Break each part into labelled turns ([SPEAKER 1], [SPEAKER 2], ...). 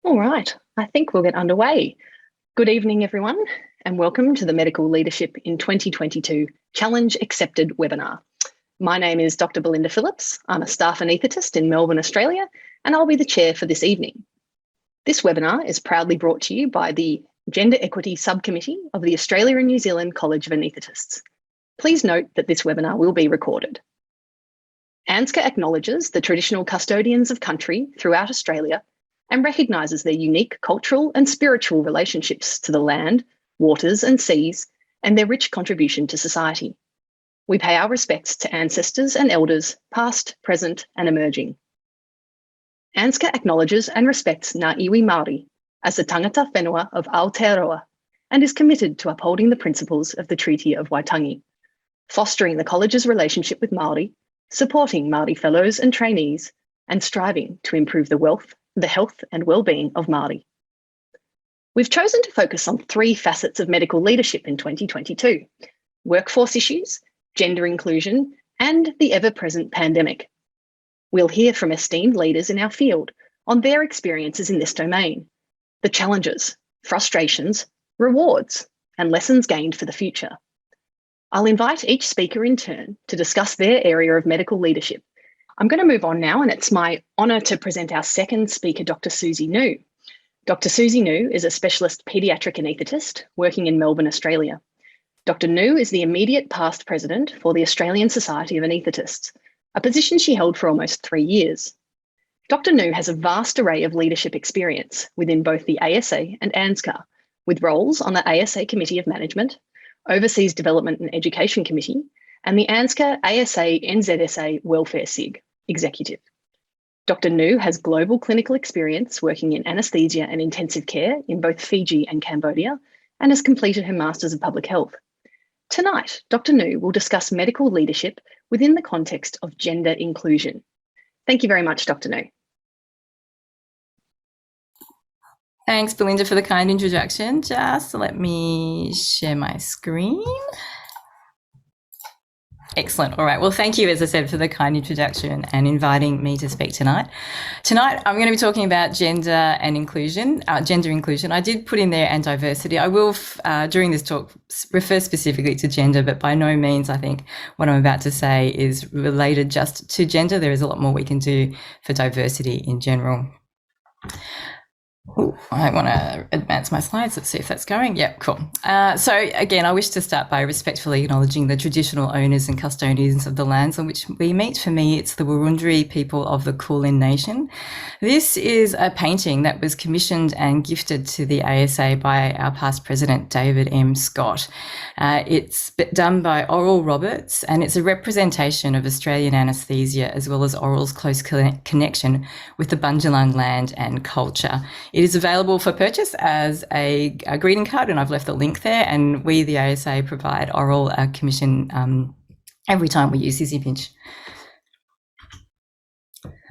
[SPEAKER 1] All right, I think we'll get underway. Good evening, everyone, and welcome to the Medical Leadership in 2022 Challenge Accepted webinar. My name is Dr. Belinda Phillips. I'm a staff anaesthetist in Melbourne, Australia, and I'll be the chair for this evening. This webinar is proudly brought to you by the Gender Equity Subcommittee of the Australia and New Zealand College of Anaesthetists. Please note that this webinar will be recorded. ANZCA acknowledges the traditional custodians of country throughout Australia and recognises their unique cultural and spiritual relationships to the land, waters and seas, and their rich contribution to society. We pay our respects to ancestors and elders, past, present and emerging. ANZCA acknowledges and respects Ngā iwi Māori as the tangata whenua of Aotearoa and is committed to upholding the principles of the Treaty of Waitangi, fostering the college's relationship with Māori, supporting Māori fellows and trainees, and striving to improve the health and well-being of Māori. We've chosen to focus on three facets of medical leadership in 2022: workforce issues, gender inclusion, and the ever-present pandemic. We'll hear from esteemed leaders in our field on their experiences in this domain, the challenges, frustrations, rewards, and lessons gained for the future. I'll invite each speaker in turn to discuss their area of medical leadership. I'm going to move on now, and it's my honour to present our second speaker, Dr. Susie New. Dr. Susie New is a specialist paediatric anaesthetist working in Melbourne, Australia. Dr. New is the immediate past president for the Australian Society of Anaesthetists, a position she held for almost 3 years. Dr. New has a vast array of leadership experience within both the ASA and ANZCA, with roles on the ASA Committee of Management, Overseas Development and Education Committee, and the ANZCA ASA NZSA Welfare SIG Executive. Dr. New has global clinical experience working in anaesthesia and intensive care in both Fiji and Cambodia, and has completed her Masters of Public Health. Tonight, Dr. New will discuss medical leadership within the context of gender inclusion. Thank you very much, Dr. New.
[SPEAKER 2] Thanks, Belinda, for the kind introduction. Just let me share my screen. Excellent. All right. Well, thank you, as I said, for the kind introduction and inviting me to speak tonight. Tonight, I'm going to be talking about gender and inclusion, gender inclusion. I did put in there and diversity. I will, during this talk, refer specifically to gender, but by no means, I think what I'm about to say is related just to gender. There is a lot more we can do for diversity in general. Ooh, I want to advance my slides. Let's see if that's going. Yep, cool. So again, I wish to start by respectfully acknowledging the traditional owners and custodians of the lands on which we meet. For me, it's the Wurundjeri people of the Kulin Nation. This is a painting that was commissioned and gifted to the ASA by our past president, David M. Scott. It's done by Oral Roberts, and it's a representation of Australian anaesthesia as well as Oral's close connection with the Bundjalung land and culture. It is available for purchase as a greeting card, and I've left the link there. And we, the ASA, provide Oral a commission every time we use this image.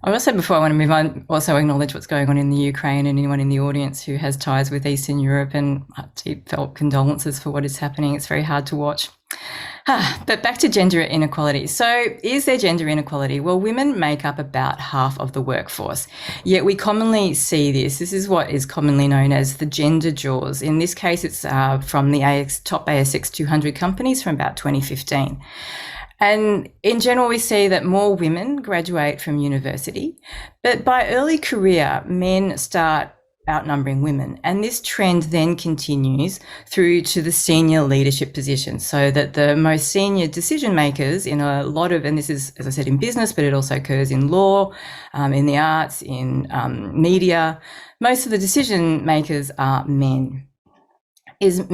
[SPEAKER 2] I also, before I want to move on, also acknowledge what's going on in the Ukraine and anyone in the audience who has ties with Eastern Europe, and deep-felt condolences for what is happening. It's very hard to watch. But back to gender inequality. So is there gender inequality? Well, women make up about half of the workforce, yet we commonly see this. This is what is commonly known as the gender jaws. In this case, it's from the top ASX 200 companies from about 2015. And in general, we see that more women graduate from university, but by early career, men start outnumbering women. And this trend then continues through to the senior leadership positions, so that the most senior decision makers in a lot of, and this is, as I said, in business, but it also occurs in law, in the arts, in media, most of the decision makers are men. Is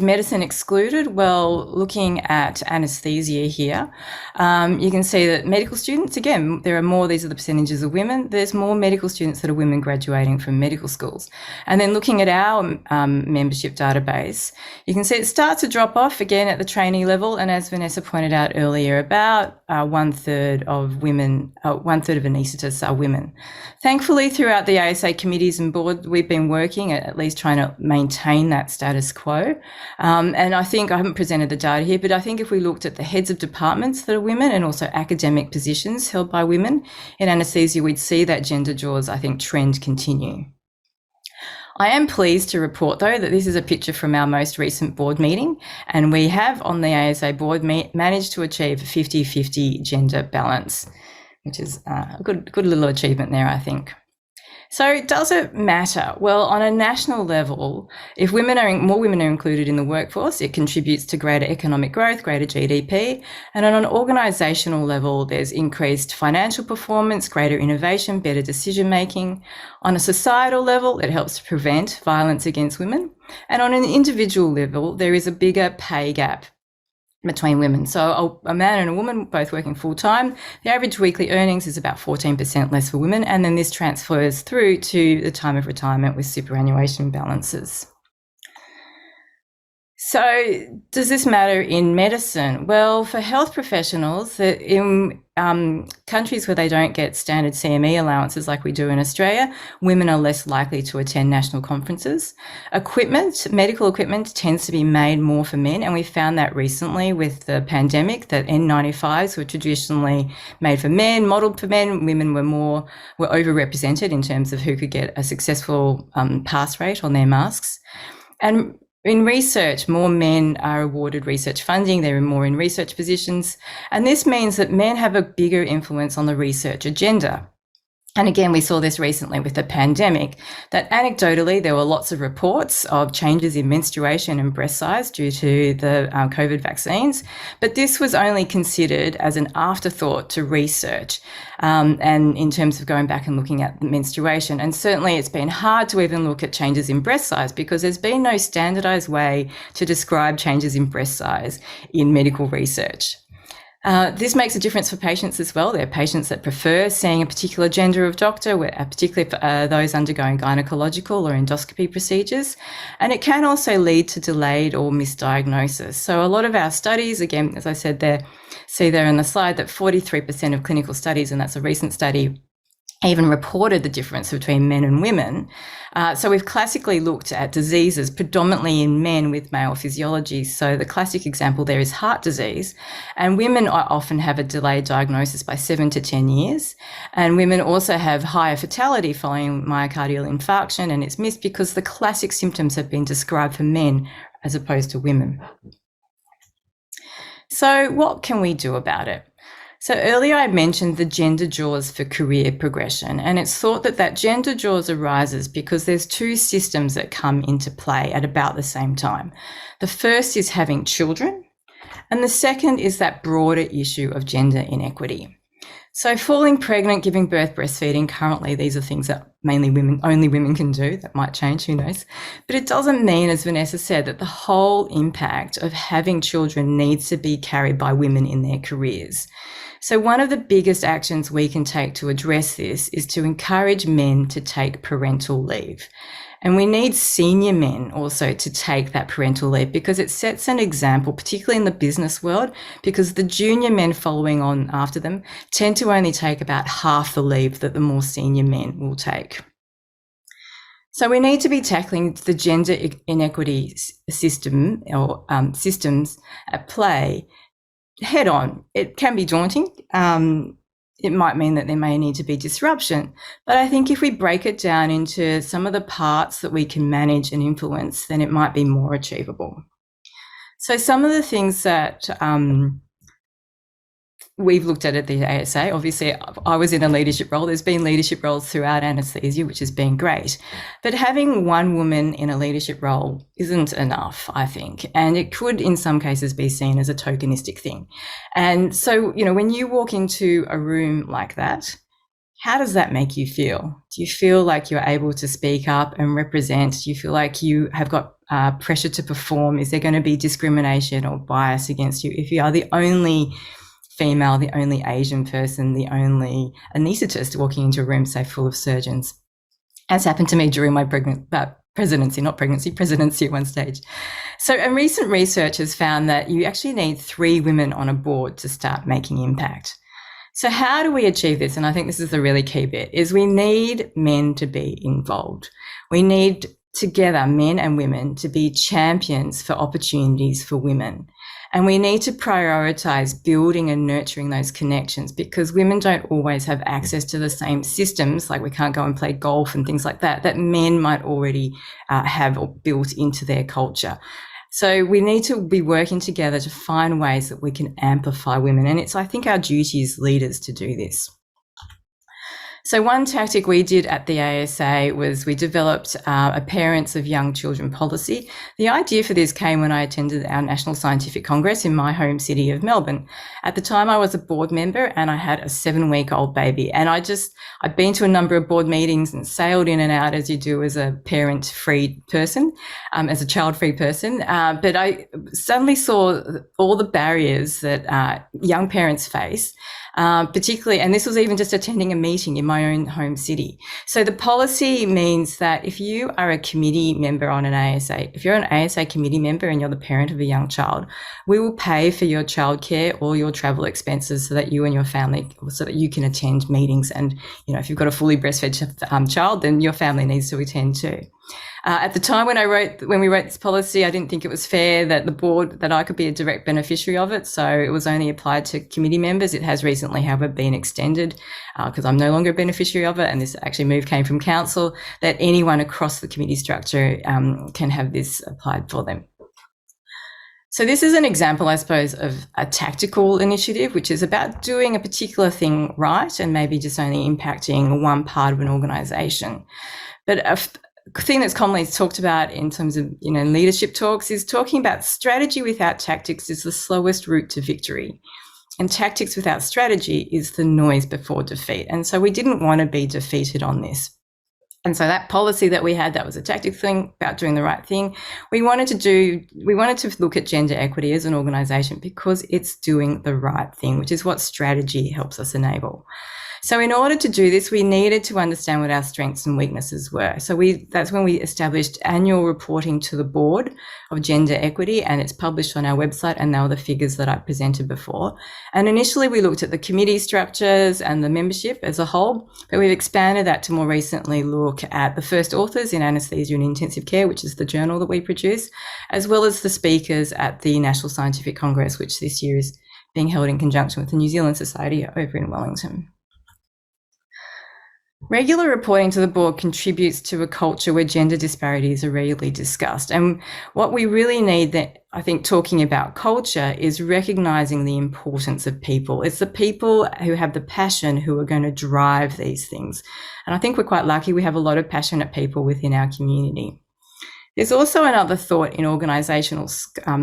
[SPEAKER 2] medicine excluded? Well, looking at anaesthesia here, you can see that medical students, again, there are more, these are the percentages of women, there's more medical students that are women graduating from medical schools. And then looking at our membership database, you can see it starts to drop off again at the trainee level. And as Vanessa pointed out earlier, about 1/3 of women, 1/3 of anaesthetists are women. Thankfully, throughout the ASA committees and board, we've been working at least trying to maintain that status quo. And I think, I haven't presented the data here, but I think if we looked at the heads of departments that are women and also academic positions held by women in anaesthesia, we'd see that gender jaws, I think, trend continue. I am pleased to report, though, that this is a picture from our most recent board meeting, and we have on the ASA board managed to achieve a 50-50 gender balance, which is a good little achievement there, I think. So does it matter? Well, on a national level, if more women are included in the workforce, it contributes to greater economic growth, greater GDP. And on an organisational level, there's increased financial performance, greater innovation, better decision making. On a societal level, it helps to prevent violence against women. And on an individual level, there is a bigger pay gap between women. So a man and a woman both working full time, the average weekly earnings is about 14% less for women, and then this transfers through to the time of retirement with superannuation balances. So does this matter in medicine? Well, for health professionals, in countries where they don't get standard CME allowances like we do in Australia, women are less likely to attend national conferences. Medical equipment tends to be made more for men, and we found that recently with the pandemic, that N95s were traditionally made for men, modelled for men. Women were overrepresented in terms of who could get a successful pass rate on their masks. And in research, more men are awarded research funding, they're more in research positions, and this means that men have a bigger influence on the research agenda. And again, we saw this recently with the pandemic, that anecdotally there were lots of reports of changes in menstruation and breast size due to the COVID vaccines, but this was only considered as an afterthought to research, and in terms of going back and looking at menstruation. And certainly it's been hard to even look at changes in breast size because there's been no standardised way to describe changes in breast size in medical research. This makes a difference for patients as well. There are patients that prefer seeing a particular gender of doctor, particularly for those undergoing gynecological or endoscopy procedures. And it can also lead to delayed or misdiagnosis. So a lot of our studies, again, as I said there, see there in the slide that 43% of clinical studies, and that's a recent study, even reported the difference between men and women. So we've classically looked at diseases predominantly in men with male physiology. So the classic example there is heart disease, and women often have a delayed diagnosis by 7 to 10 years. And women also have higher fatality following myocardial infarction, and it's missed because the classic symptoms have been described for men as opposed to women. So what can we do about it? So earlier I mentioned the gender jaws for career progression, and it's thought that gender jaws arises because there's two systems that come into play at about the same time. The first is having children, and the second is that broader issue of gender inequity. So falling pregnant, giving birth, breastfeeding, currently these are things that only women can do. That might change, who knows. But it doesn't mean, as Vanessa said, that the whole impact of having children needs to be carried by women in their careers. So one of the biggest actions we can take to address this is to encourage men to take parental leave. And we need senior men also to take that parental leave because it sets an example, particularly in the business world, because the junior men following on after them tend to only take about half the leave that the more senior men will take. So we need to be tackling the gender inequity system or systems at play head on. It can be daunting. It might mean that there may need to be disruption, but I think if we break it down into some of the parts that we can manage and influence, then it might be more achievable. So some of the things that we've looked at the ASA, obviously I was in a leadership role. There's been leadership roles throughout anaesthesia, which has been great. But having one woman in a leadership role isn't enough, I think. And it could in some cases be seen as a tokenistic thing. And so, when you walk into a room like that, how does that make you feel? Do you feel like you're able to speak up and represent? Do you feel like you have got pressure to perform? Is there going to be discrimination or bias against you if you are the only female, the only Asian person, the only anaesthetist walking into a room, say, full of surgeons, as happened to me during my presidency at one stage. So, and recent research has found that you actually need 3 women on a board to start making impact. So how do we achieve this? And I think this is the really key bit, is we need men to be involved. We need together, men and women, to be champions for opportunities for women. And we need to prioritise building and nurturing those connections, because women don't always have access to the same systems, like we can't go and play golf and things like that, that men might already have or built into their culture. So we need to be working together to find ways that we can amplify women. And it's, I think, our duty as leaders to do this. So one tactic we did at the ASA was we developed a Parents of Young Children policy. The idea for this came when I attended our National Scientific Congress in my home city of Melbourne. At the time, I was a board member and I had a 7-week-old baby. And I'd been to a number of board meetings and sailed in and out as you do as a parent-free person, as a child-free person. But I suddenly saw all the barriers that young parents face, particularly, and this was even just attending a meeting in my own home city. So the policy means that if you are a committee member on an ASA, if you're an ASA committee member and you're the parent of a young child, we will pay for your childcare or your travel expenses so that you and your family, so that you can attend meetings. And, you know, if you've got a fully breastfed child, then your family needs to attend too. At the time when we wrote this policy, I didn't think it was fair that I could be a direct beneficiary of it. So it was only applied to committee members. It has recently, however, been extended because I'm no longer a beneficiary of it. And this move came from council, that anyone across the committee structure can have this applied for them. So this is an example, I suppose, of a tactical initiative, which is about doing a particular thing right and maybe just only impacting one part of an organisation. But a thing that's commonly talked about in terms of, you know, leadership talks is talking about strategy without tactics is the slowest route to victory. And tactics without strategy is the noise before defeat. And so we didn't want to be defeated on this. And so that policy that we had, that was a tactic thing about doing the right thing. We wanted to look at gender equity as an organisation because it's doing the right thing, which is what strategy helps us enable. So in order to do this, we needed to understand what our strengths and weaknesses were. So that's when we established annual reporting to the board of gender equity, and it's published on our website, and they were the figures that I presented before. And initially we looked at the committee structures and the membership as a whole, but we've expanded that to more recently look at the first authors in anaesthesia and intensive care, which is the journal that we produce, as well as the speakers at the National Scientific Congress, which this year is being held in conjunction with the New Zealand Society over in Wellington. Regular reporting to the board contributes to a culture where gender disparities are regularly discussed. And what we really need, that I think, talking about culture, is recognising the importance of people. It's the people who have the passion who are going to drive these things. And I think we're quite lucky. We have a lot of passionate people within our community. There's also another thought in organisational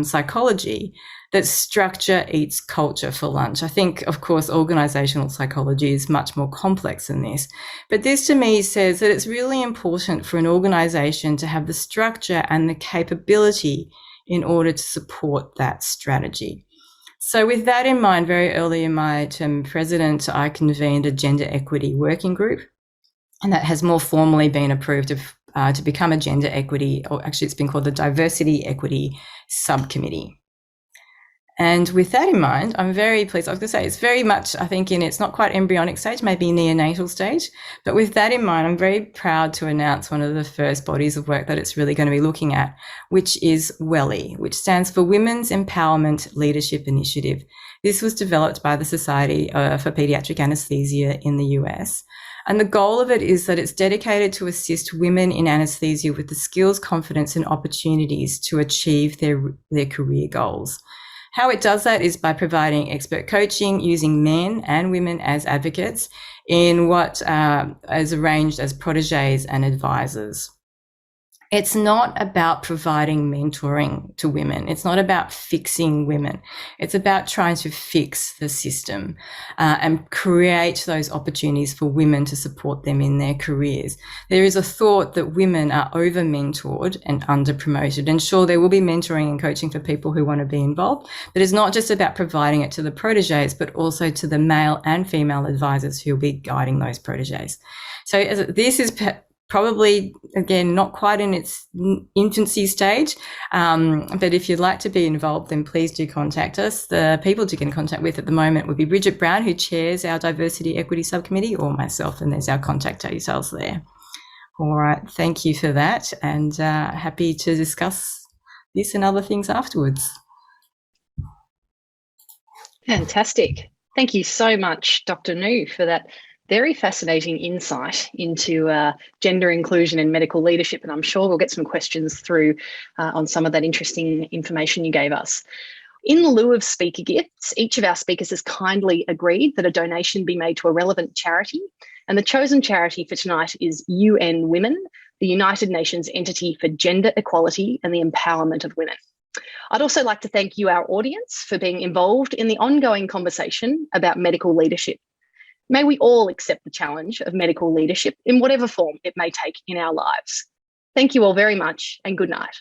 [SPEAKER 2] psychology that structure eats culture for lunch. I think, of course, organisational psychology is much more complex than this. But this to me says that it's really important for an organisation to have the structure and the capability in order to support that strategy. So with that in mind, very early in my term president, I convened a gender equity working group, and that has more formally been approved to become a gender equity, or actually it's been called the Diversity Equity Subcommittee. And with that in mind, I'm very pleased. I was going to say it's very much, I think, it's not quite embryonic stage, maybe neonatal stage. But with that in mind, I'm very proud to announce one of the first bodies of work that it's really going to be looking at, which is WELI, which stands for Women's Empowerment Leadership Initiative. This was developed by the Society for Pediatric Anaesthesia in the US. And the goal of it is that it's dedicated to assist women in anaesthesia with the skills, confidence, and opportunities to achieve their career goals. How it does that is by providing expert coaching, using men and women as advocates in what is arranged as protégés and advisors. It's not about providing mentoring to women. It's not about fixing women. It's about trying to fix the system and create those opportunities for women to support them in their careers. There is a thought that women are over-mentored and under-promoted. And sure, there will be mentoring and coaching for people who want to be involved, but it's not just about providing it to the protégés, but also to the male and female advisors who will be guiding those protégés. So this is probably, again, not quite in its infancy stage, but if you'd like to be involved, then please do contact us. The people to get in contact with at the moment would be Bridget Brown, who chairs our Diversity Equity Subcommittee, or myself, and there's our contact details there. All right, thank you for that, and happy to discuss this and other things afterwards.
[SPEAKER 1] Fantastic. Thank you so much, Dr. Nu, for that very fascinating insight into gender inclusion and medical leadership. And I'm sure we'll get some questions through on some of that interesting information you gave us. In lieu of speaker gifts, each of our speakers has kindly agreed that a donation be made to a relevant charity. And the chosen charity for tonight is UN Women, the United Nations entity for gender equality and the empowerment of women. I'd also like to thank you, our audience, for being involved in the ongoing conversation about medical leadership. May we all accept the challenge of medical leadership in whatever form it may take in our lives. Thank you all very much, and good night.